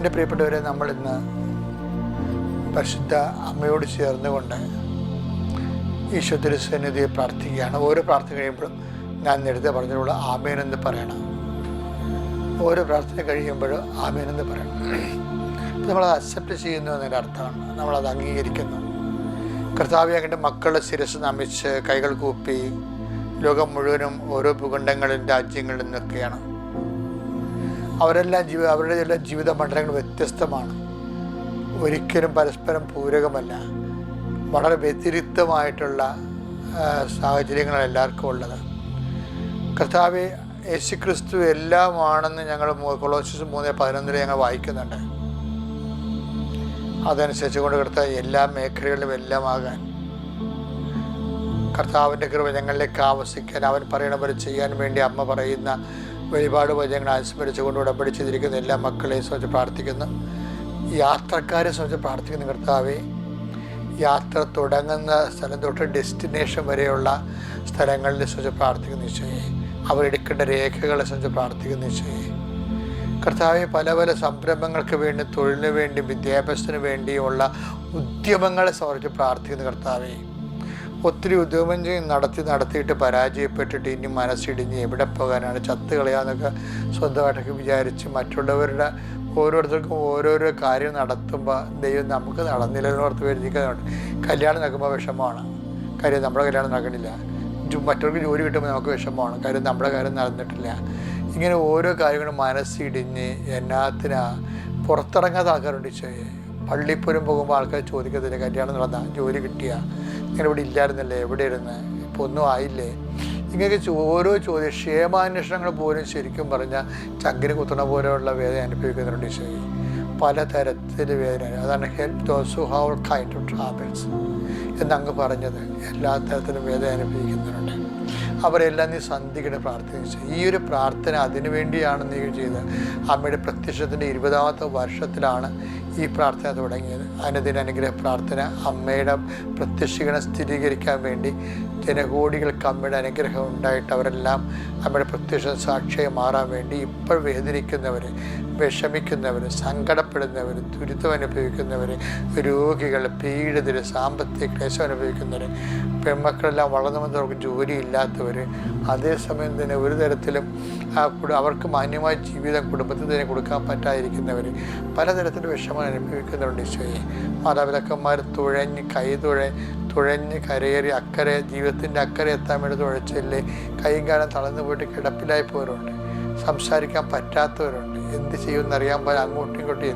എൻ്റെ പ്രിയപ്പെട്ടവരെ, നമ്മളിന്ന് പരിശുദ്ധ അമ്മയോട് ചേർന്നുകൊണ്ട് ഈശോ തിരുസന്നിധിയെ പ്രാർത്ഥിക്കുകയാണ്. ഓരോ പ്രാർത്ഥന കഴിയുമ്പോഴും ഞാൻ നേരത്തെ പറഞ്ഞതിലുള്ള ആമേനെന്ന് പറയണം. ഓരോ പ്രാർത്ഥന കഴിയുമ്പോഴും ആമേനെന്ന് പറയണം. നമ്മളത് അക്സെപ്റ്റ് ചെയ്യുന്നു എന്നതിൻ്റെ അർത്ഥമാണ്, നമ്മളത് അംഗീകരിക്കുന്നു. കർത്താവേ, അങ്ങയുടെ മക്കളുടെ ശിരസ് നമിച്ച് കൈകൾ കൂപ്പി ലോകം മുഴുവനും ഓരോ ഭൂഖണ്ഡങ്ങളിലും രാജ്യങ്ങളിൽ നിന്നൊക്കെയാണ്. അവരുടെ എല്ലാ ജീവിത മണ്ഡലങ്ങളും വ്യത്യസ്തമാണ്, ഒരിക്കലും പരസ്പരം പൂരകമല്ല. വളരെ വ്യതിരിക്തമായിട്ടുള്ള സാഹചര്യങ്ങളാണ് എല്ലാവർക്കും ഉള്ളത്. കർത്താവേ, യേശുക്രിസ്തു എല്ലാമാണെന്ന് ഞങ്ങൾ കൊളോസ്യസ് 3:11 ഞങ്ങൾ വായിക്കുന്നുണ്ട്. അതനുസരിച്ച് കൊണ്ട് കർത്താവ് എല്ലാ മേഖലകളിലും എല്ലാമാകാൻ, കർത്താവിൻ്റെ കൃപ ഞങ്ങളിലേക്ക് ആവസിക്കാൻ, അവൻ പറയണ പോലെ ചെയ്യാൻ വേണ്ടി അമ്മ പറയുന്ന വഴിപാട് വചനങ്ങൾ അനുസ്മരിച്ചുകൊണ്ട് ഉടമ്പടി ചെയ്തിരിക്കുന്ന എല്ലാ മക്കളെയും സംബന്ധിച്ച് പ്രാർത്ഥിക്കുന്നു. യാത്രക്കാരെ സംബന്ധിച്ച് പ്രാർത്ഥിക്കുന്ന കർത്താവെ, യാത്ര തുടങ്ങുന്ന സ്ഥലം തൊട്ട് ഡെസ്റ്റിനേഷൻ വരെയുള്ള സ്ഥലങ്ങളിലെ സംബന്ധിച്ച് പ്രാർത്ഥിക്കുന്ന ഈശോയെ, അവരെടുക്കേണ്ട രേഖകളെ സംബന്ധിച്ച് പ്രാർത്ഥിക്കുന്ന ഈശോയെ, കർത്താവെ, പല പല സംരംഭങ്ങൾക്ക് വേണ്ടി, തൊഴിലിന് വേണ്ടി, വിദ്യാഭ്യാസത്തിന് വേണ്ടിയുള്ള ഉദ്യമങ്ങളെ സംബന്ധിച്ച് പ്രാർത്ഥിക്കുന്ന കർത്താവെ, ഒത്തിരി ഉദ്യമം നടത്തിയിട്ട് പരാജയപ്പെട്ടിട്ട് ഇനി മനസ്സിടിഞ്ഞ് എവിടെ പോകാനാണ്, ചത്ത് കളയാന്നൊക്കെ സ്വന്തമായിട്ടൊക്കെ വിചാരിച്ച് മറ്റുള്ളവരുടെ ഓരോരുത്തർക്കും ഓരോരോ കാര്യം നടത്തുമ്പോൾ ദൈവം നമുക്ക് നടന്നില്ലെന്നോർത്ത് വരുത്തിക്കുന്നുണ്ട്. കല്യാണം നടക്കുമ്പോൾ വിഷമമാണ്, കാര്യം നമ്മുടെ കല്യാണം നടക്കണില്ല. മറ്റവർക്ക് ജോലി കിട്ടുമ്പോൾ നമുക്ക് വിഷമമാണ്, കാര്യം നമ്മുടെ കാര്യം നടന്നിട്ടില്ല. ഇങ്ങനെ ഓരോ കാര്യങ്ങളും മനസ്സിടിഞ്ഞ് എന്നാത്തിനാ പുറത്തിറങ്ങാത്ത ആൾക്കാരുണ്ട്. ഈശോയെ, പള്ളിപ്പുരം പോകുമ്പോൾ ആൾക്കാർ ചോദിക്കത്തില്ല, കല്യാണം നടന്ന, ജോലി കിട്ടിയ, ഇങ്ങനെ ഇവിടെ ഇല്ലായിരുന്നല്ലേ, എവിടെ ഇരുന്ന്, ഇപ്പോൾ ഒന്നും ആയില്ലേ, ഇങ്ങനെയൊക്കെ ഓരോ ചോദ്യം, ക്ഷേമാന്വേഷണങ്ങൾ പോലും ശരിക്കും പറഞ്ഞാൽ ചങ്കിന് കുത്തണ പോലെയുള്ള വേദന അനുഭവിക്കുന്നുണ്ട് ഈശോയെ. പലതരത്തിൽ വേദന. അതാണ് help those who have kind of travails എന്നങ്ങ് പറഞ്ഞത്. എല്ലാ തരത്തിലും വേദന അനുഭവിക്കുന്നുണ്ട്. അവരെല്ലാം നീ സന്ധിക്കണ പ്രാർത്ഥിച്ചു. ഈ ഒരു പ്രാർത്ഥന അതിനു വേണ്ടിയാണ് നീ ചെയ്തത്. അമ്മയുടെ പ്രത്യക്ഷത്തിൻ്റെ 20ാമത്തെ വർഷത്തിലാണ് ഈ പ്രാർത്ഥന തുടങ്ങിയത്. അനുഗ്രഹ പ്രാർത്ഥന അമ്മയുടെ പ്രത്യക്ഷീകരണം സ്ഥിരീകരിക്കാൻ വേണ്ടി ജനകോടികൾക്ക് അമ്മയുടെ അനുഗ്രഹം ഉണ്ടായിട്ട് അവരെല്ലാം അമ്മയുടെ പ്രത്യക്ഷ സാക്ഷിയായി മാറാൻ വേണ്ടി ഇപ്പോൾ വേദനിക്കുന്നവർ, വിഷമിക്കുന്നവർ, സങ്കടപ്പെടുന്നവർ, ദുരിതം അനുഭവിക്കുന്നവർ, രോഗികൾ, പീഡിതർ, സാമ്പത്തിക ക്ലേശം അനുഭവിക്കുന്നവർ, പെൺമക്കളെല്ലാം വളർന്നു വന്നവർക്ക് ജോലിയില്ലാത്തവർ, അതേസമയം തന്നെ ഒരു തരത്തിലും അവർക്ക് മാന്യമായ ജീവിതം കുടുംബത്തിൽ തന്നെ കൊടുക്കാൻ പറ്റാതിരിക്കുന്നവർ, പലതരത്തിലും വിഷമം അനുഭവിക്കുന്നുണ്ട് ഈശോയെ. മാതാപിതാക്കന്മാർ തുഴഞ്ഞ് കരയേറി അക്കരെ ജീവിതത്തിൻ്റെ അക്കരെ എത്താൻ വേണ്ടി തുഴച്ചില്ലേ, കൈയും കാലം തളർന്നു പോയിട്ട് കിടപ്പിലായി പോയവരുണ്ട്, സംസാരിക്കാൻ പറ്റാത്തവരുണ്ട്, എന്ത് ചെയ്യുമെന്ന് അറിയാൻ പോലെ അങ്ങോട്ടും ഇങ്ങോട്ടും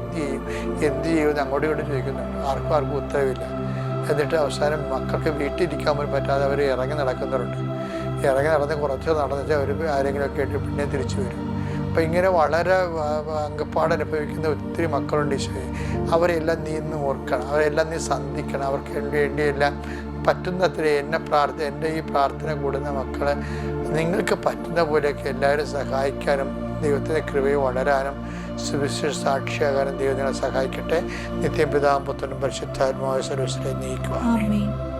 എന്ത് ചെയ്യുമെന്ന് അങ്ങോട്ടും ഇങ്ങോട്ടും ചോദിക്കുന്നുണ്ട്. ആർക്കും ഉത്തരവില്ല. എന്നിട്ട് അവസാനം മക്കൾക്ക് വീട്ടിലിരിക്കാൻ പോലും പറ്റാതെ അവർ ഇറങ്ങി നടക്കുന്നവരുണ്ട്. ഇറങ്ങി നടന്ന് കുറച്ച് നടന്നിട്ട് അവർ ആരെങ്കിലുമൊക്കെ ആയിട്ട് പിന്നെ തിരിച്ചു വരും. അപ്പം ഇങ്ങനെ വളരെ അങ്കപ്പാട് അനുഭവിക്കുന്ന ഒത്തിരി മക്കളുണ്ട് ഈശോയെ. അവരെല്ലാം നീ ഇന്ന് ഓർക്കണം, അവരെല്ലാം നീ സന്ധിക്കണം. അവർക്ക് വേണ്ടിയെല്ലാം പറ്റുന്നത്ര എൻ്റെ ഈ പ്രാർത്ഥന കൂടുന്ന മക്കളെ നിങ്ങൾക്ക് പറ്റുന്ന പോലെയൊക്കെ എല്ലാവരും സഹായിക്കാനും ദൈവത്തിൻ്റെ കൃപയെ വളരാനും സുവിശേഷ സാക്ഷിയാകാനും ദൈവം നിങ്ങളെ സഹായിക്കട്ടെ. നിത്യം പിതാവും പുത്രനും പരിശുദ്ധാത്മാവായ സർവ്വസ്വരെ നയിക്കുക.